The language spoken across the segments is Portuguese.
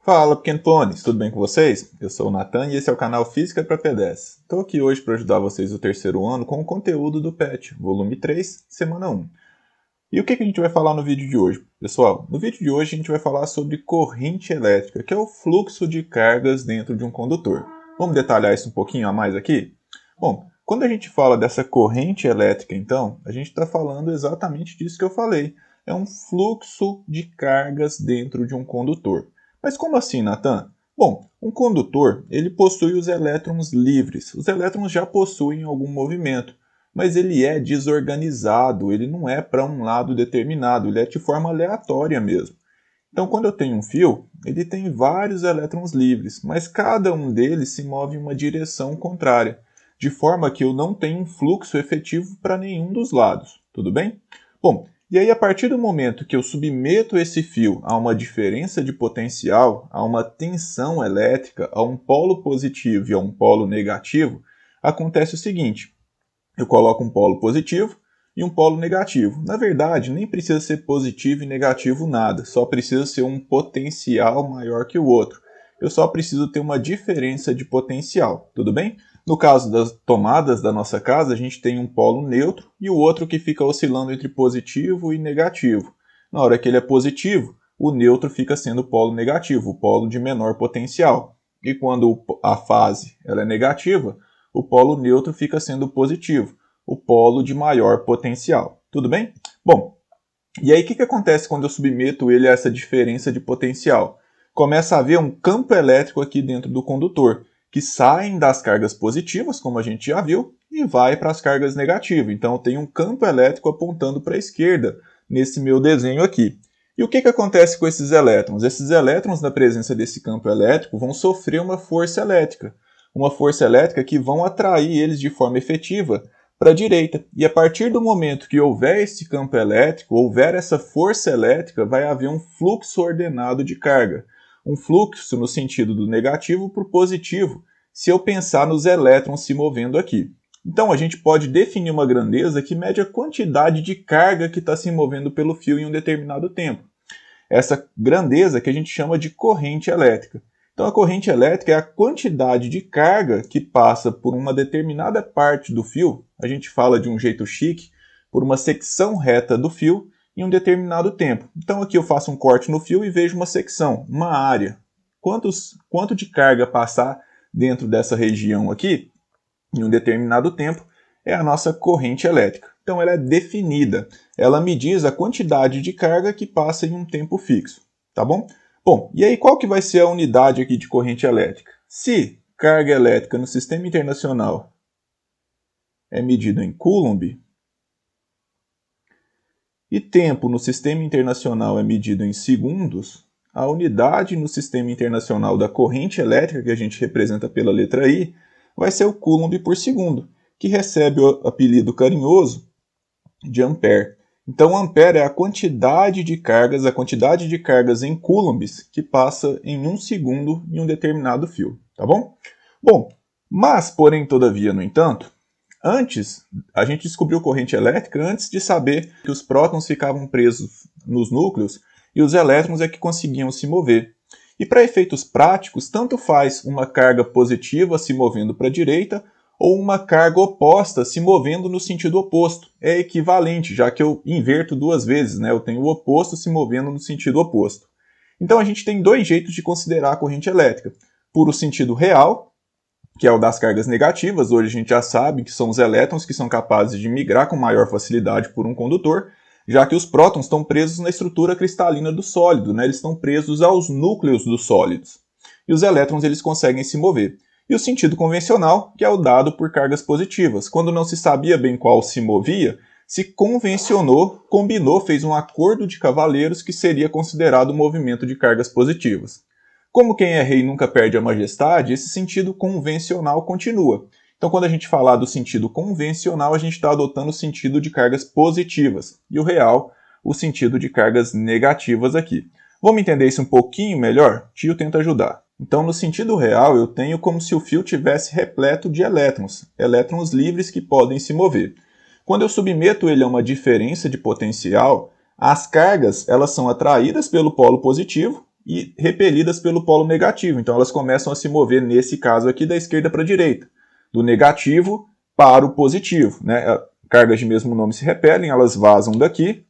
Fala, Pequeno Pôneis, tudo bem com vocês? Eu sou o Nathan e esse é o canal Física para P10. Estou aqui hoje para ajudar vocês do terceiro ano com o conteúdo do PET, volume 3, semana 1. E o que a gente vai falar no vídeo de hoje? Pessoal, no vídeo de hoje a gente vai falar sobre corrente elétrica, que é o fluxo de cargas dentro de um condutor. Vamos detalhar isso um pouquinho a mais aqui? Bom, quando a gente fala dessa corrente elétrica, então, a gente está falando exatamente disso que eu falei. É um fluxo de cargas dentro de um condutor. Mas como assim, Nathan? Bom, um condutor ele possui os elétrons livres. Os elétrons já possuem algum movimento, mas ele é desorganizado, ele não é para um lado determinado, ele é de forma aleatória mesmo. Então, quando eu tenho um fio, ele tem vários elétrons livres, mas cada um deles se move em uma direção contrária, de forma que eu não tenho um fluxo efetivo para nenhum dos lados. Tudo bem? Bom, e aí, a partir do momento que eu submeto esse fio a uma diferença de potencial, a uma tensão elétrica, a um polo positivo e a um polo negativo, acontece o seguinte: eu coloco um polo positivo e um polo negativo. Na verdade, nem precisa ser positivo e negativo nada, só precisa ser um potencial maior que o outro. Eu só preciso ter uma diferença de potencial, tudo bem? No caso das tomadas da nossa casa, a gente tem um polo neutro e o outro que fica oscilando entre positivo e negativo. Na hora que ele é positivo, o neutro fica sendo o polo negativo, o polo de menor potencial. E quando a fase ela é negativa, o polo neutro fica sendo positivo, o polo de maior potencial. Tudo bem? Bom, e aí o que acontece quando eu submeto ele a essa diferença de potencial? Começa a haver um campo elétrico aqui dentro do condutor, que saem das cargas positivas, como a gente já viu, e vai para as cargas negativas. Então eu tenho um campo elétrico apontando para a esquerda nesse meu desenho aqui. E o que acontece com esses elétrons? Esses elétrons, na presença desse campo elétrico, vão sofrer uma força elétrica que vão atrair eles de forma efetiva para a direita. E a partir do momento que houver esse campo elétrico, houver essa força elétrica, vai haver um fluxo ordenado de carga. Um fluxo no sentido do negativo para o positivo, se eu pensar nos elétrons se movendo aqui. Então a gente pode definir uma grandeza que mede a quantidade de carga que está se movendo pelo fio em um determinado tempo. Essa grandeza que a gente chama de corrente elétrica. Então a corrente elétrica é a quantidade de carga que passa por uma determinada parte do fio, a gente fala de um jeito chique, por uma secção reta do fio em um determinado tempo. Então aqui eu faço um corte no fio e vejo uma secção, uma área. Quanto de carga passar dentro dessa região aqui, em um determinado tempo, é a nossa corrente elétrica. Então ela é definida, ela me diz a quantidade de carga que passa em um tempo fixo, tá bom? Bom, e aí qual que vai ser a unidade aqui de corrente elétrica? Se carga elétrica no sistema internacional é medido em Coulomb e tempo no sistema internacional é medido em segundos, a unidade no sistema internacional da corrente elétrica, que a gente representa pela letra I, vai ser o Coulomb por segundo, que recebe o apelido carinhoso de ampere. Então, ampere é a quantidade de cargas em coulombs que passa em 1 segundo em um determinado fio, tá bom? Bom, mas, porém, todavia, no entanto, a gente descobriu corrente elétrica antes de saber que os prótons ficavam presos nos núcleos e os elétrons é que conseguiam se mover. E para efeitos práticos, tanto faz uma carga positiva se movendo para a direita ou uma carga oposta se movendo no sentido oposto. É equivalente, já que eu inverto duas vezes, né? Eu tenho o oposto se movendo no sentido oposto. Então a gente tem dois jeitos de considerar a corrente elétrica. Por o sentido real, que é o das cargas negativas, hoje a gente já sabe que são os elétrons que são capazes de migrar com maior facilidade por um condutor, já que os prótons estão presos na estrutura cristalina do sólido, né? Eles estão presos aos núcleos dos sólidos. E os elétrons eles conseguem se mover. E o sentido convencional, que é o dado por cargas positivas. Quando não se sabia bem qual se movia, se convencionou, combinou, fez um acordo de cavaleiros que seria considerado o movimento de cargas positivas. Como quem é rei nunca perde a majestade, esse sentido convencional continua. Então, quando a gente falar do sentido convencional, a gente está adotando o sentido de cargas positivas. E o real, o sentido de cargas negativas aqui. Vamos entender isso um pouquinho melhor? Tio tenta ajudar. Então, no sentido real, eu tenho como se o fio tivesse repleto de elétrons livres que podem se mover. Quando eu submeto ele a uma diferença de potencial, as cargas elas são atraídas pelo polo positivo e repelidas pelo polo negativo. Então elas começam a se mover, nesse caso aqui, da esquerda para a direita, do negativo para o positivo, né? Cargas de mesmo nome se repelem, elas vazam daqui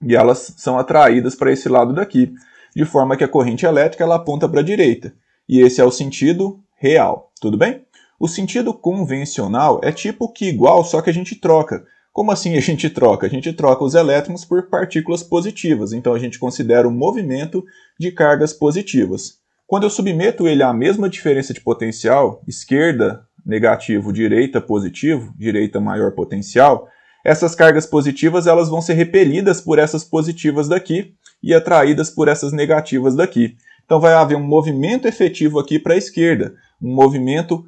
e elas são atraídas para esse lado daqui, de forma que a corrente elétrica ela aponta para a direita. E esse é o sentido real, tudo bem? O sentido convencional é tipo que igual, só que a gente troca. Como assim a gente troca? A gente troca os elétrons por partículas positivas, então a gente considera o movimento de cargas positivas. Quando eu submeto ele à mesma diferença de potencial, esquerda, negativo, direita, positivo, direita, maior potencial, essas cargas positivas elas vão ser repelidas por essas positivas daqui e atraídas por essas negativas daqui. Então vai haver um movimento efetivo aqui para a esquerda, um movimento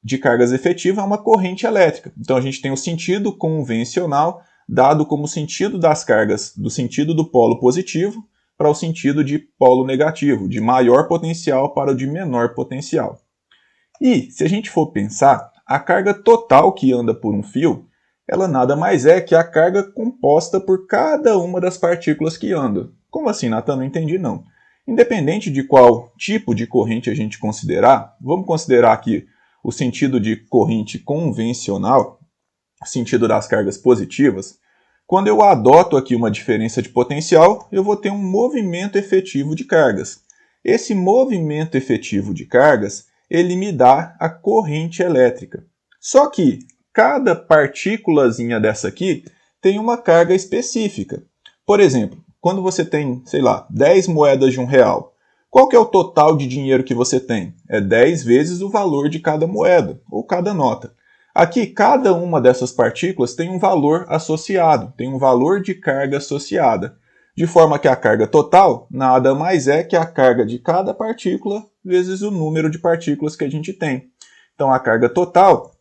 de cargas efetiva é uma corrente elétrica. Então a gente tem o sentido convencional dado como sentido das cargas do sentido do polo positivo para o sentido de polo negativo, de maior potencial para o de menor potencial. E, se a gente for pensar, a carga total que anda por um fio, ela nada mais é que a carga composta por cada uma das partículas que andam. Como assim, Nathan? Não entendi não. Independente de qual tipo de corrente a gente considerar, vamos considerar aqui o sentido de corrente convencional, o sentido das cargas positivas. Quando eu adoto aqui uma diferença de potencial, eu vou ter um movimento efetivo de cargas. Esse movimento efetivo de cargas, ele me dá a corrente elétrica. Só que cada partículazinha dessa aqui tem uma carga específica. Por exemplo, quando você tem, sei lá, 10 moedas de R$1, qual que é o total de dinheiro que você tem? É 10 vezes o valor de cada moeda, ou cada nota. Aqui, cada uma dessas partículas tem um valor associado, tem um valor de carga associada. De forma que a carga total nada mais é que a carga de cada partícula vezes o número de partículas que a gente tem. Então a carga total,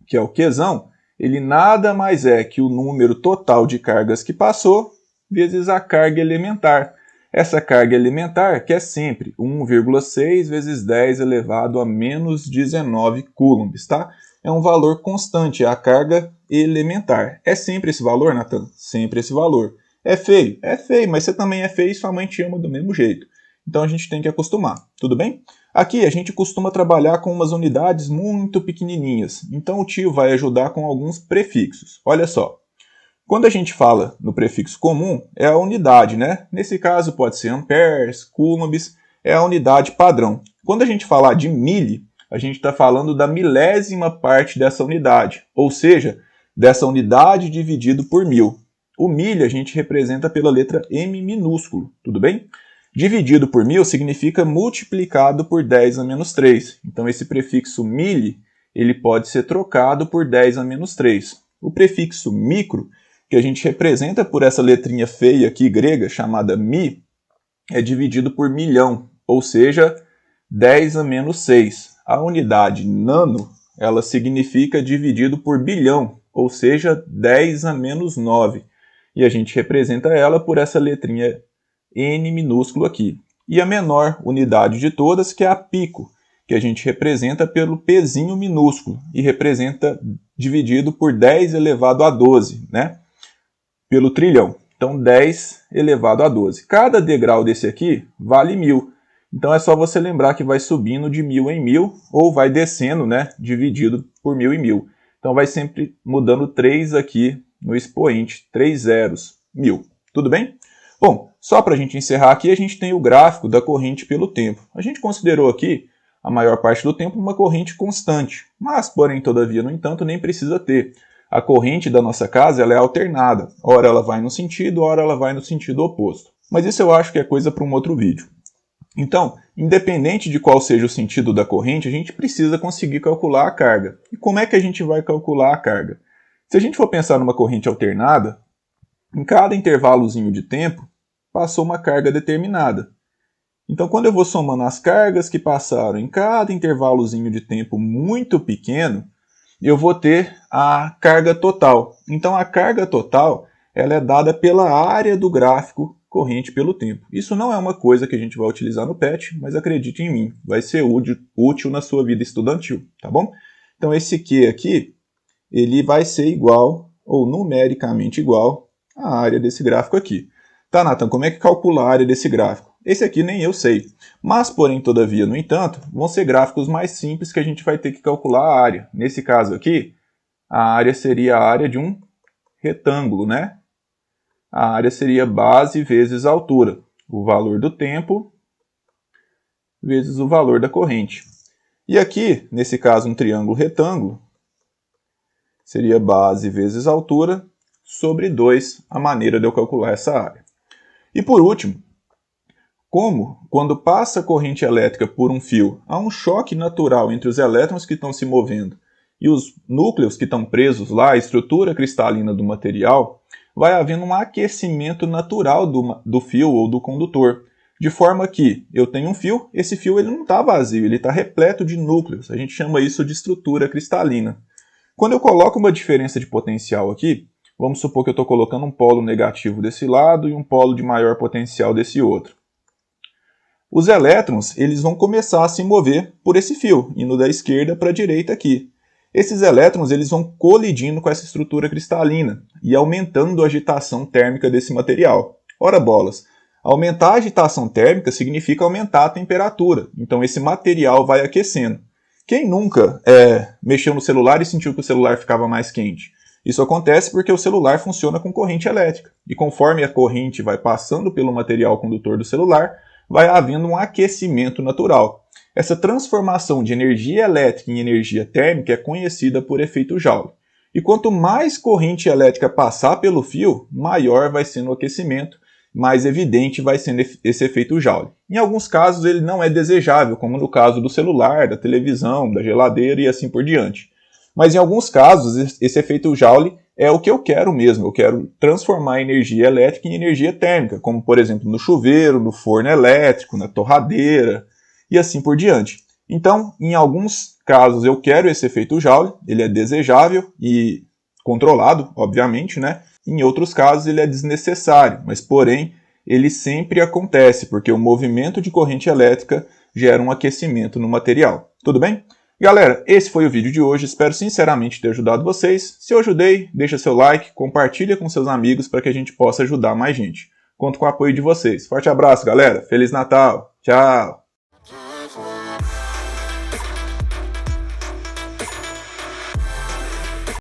que é o Qzão, ele nada mais é que o número total de cargas que passou vezes a carga elementar. Essa carga elementar que é sempre 1,6 vezes 10 elevado a menos 19 coulombs, tá? É um valor constante, é a carga elementar. É sempre esse valor, Nathan? Sempre esse valor. É feio? É feio, mas você também é feio e sua mãe te ama do mesmo jeito. Então a gente tem que acostumar, tudo bem? Aqui a gente costuma trabalhar com umas unidades muito pequenininhas, então o tio vai ajudar com alguns prefixos. Olha só, quando a gente fala no prefixo comum, é a unidade, né? Nesse caso pode ser amperes, coulombs, é a unidade padrão. Quando a gente falar de mili, a gente está falando da milésima parte dessa unidade, ou seja, dessa unidade dividido por 1000. O milli a gente representa pela letra M minúsculo, tudo bem? Dividido por 1000 significa multiplicado por 10 a menos 3. Então esse prefixo milli ele pode ser trocado por 10 a menos 3. O prefixo micro, que a gente representa por essa letrinha feia aqui grega chamada mi, é dividido por milhão, ou seja, 10 a menos 6. A unidade nano, ela significa dividido por bilhão, ou seja, 10 a menos 9. E a gente representa ela por essa letrinha N minúsculo aqui. E a menor unidade de todas, que é a pico, que a gente representa pelo Pzinho minúsculo, e representa dividido por 10 elevado a 12, né? Pelo trilhão. Então 10 elevado a 12. Cada degrau desse aqui vale 1000. Então é só você lembrar que vai subindo de 1000 em 1000, ou vai descendo, né? Dividido por 1000 em 1000. Então vai sempre mudando 3 aqui no expoente, 3 zeros, 1000. Tudo bem? Bom, só para a gente encerrar aqui, a gente tem o gráfico da corrente pelo tempo. A gente considerou aqui, a maior parte do tempo, uma corrente constante. Mas, porém, todavia, no entanto, nem precisa ter. A corrente da nossa casa ela é alternada. Ora ela vai no sentido, ora ela vai no sentido oposto. Mas isso eu acho que é coisa para um outro vídeo. Então, independente de qual seja o sentido da corrente, a gente precisa conseguir calcular a carga. E como é que a gente vai calcular a carga? Se a gente for pensar numa corrente alternada, em cada intervalozinho de tempo, passou uma carga determinada. Então, quando eu vou somando as cargas que passaram em cada intervalozinho de tempo muito pequeno, eu vou ter a carga total. Então, a carga total ela é dada pela área do gráfico corrente pelo tempo. Isso não é uma coisa que a gente vai utilizar no PET, mas acredite em mim, vai ser útil na sua vida estudantil, tá bom? Então, esse Q aqui, ele vai ser igual, ou numericamente igual, à área desse gráfico aqui. Tá, Nathan, como é que calcula a área desse gráfico? Esse aqui nem eu sei. Mas, porém, todavia, no entanto, vão ser gráficos mais simples que a gente vai ter que calcular a área. Nesse caso aqui, a área seria a área de um retângulo, né? A área seria base vezes a altura. O valor do tempo vezes o valor da corrente. E aqui, nesse caso, um triângulo retângulo, seria base vezes altura sobre 2, a maneira de eu calcular essa área. E por último, como quando passa a corrente elétrica por um fio, há um choque natural entre os elétrons que estão se movendo e os núcleos que estão presos lá, a estrutura cristalina do material, vai havendo um aquecimento natural do fio ou do condutor. De forma que eu tenho um fio, esse fio ele não está vazio, ele está repleto de núcleos. A gente chama isso de estrutura cristalina. Quando eu coloco uma diferença de potencial aqui, vamos supor que eu estou colocando um polo negativo desse lado e um polo de maior potencial desse outro. Os elétrons eles vão começar a se mover por esse fio, indo da esquerda para a direita aqui. Esses elétrons eles vão colidindo com essa estrutura cristalina e aumentando a agitação térmica desse material. Ora bolas! Aumentar a agitação térmica significa aumentar a temperatura, então esse material vai aquecendo. Quem nunca mexeu no celular e sentiu que o celular ficava mais quente? Isso acontece porque o celular funciona com corrente elétrica, e conforme a corrente vai passando pelo material condutor do celular, vai havendo um aquecimento natural. Essa transformação de energia elétrica em energia térmica é conhecida por efeito Joule. E quanto mais corrente elétrica passar pelo fio, maior vai sendo o aquecimento, mais evidente vai sendo esse efeito Joule. Em alguns casos ele não é desejável, como no caso do celular, da televisão, da geladeira e assim por diante. Mas em alguns casos esse efeito Joule é o que eu quero mesmo, eu quero transformar a energia elétrica em energia térmica, como por exemplo no chuveiro, no forno elétrico, na torradeira e assim por diante. Então, em alguns casos eu quero esse efeito Joule, ele é desejável e controlado, obviamente, né? Em outros casos ele é desnecessário, mas porém ele sempre acontece, porque o movimento de corrente elétrica gera um aquecimento no material. Tudo bem? Galera, esse foi o vídeo de hoje, espero sinceramente ter ajudado vocês. Se eu ajudei, deixa seu like, compartilha com seus amigos para que a gente possa ajudar mais gente. Conto com o apoio de vocês. Forte abraço, galera. Feliz Natal. Tchau.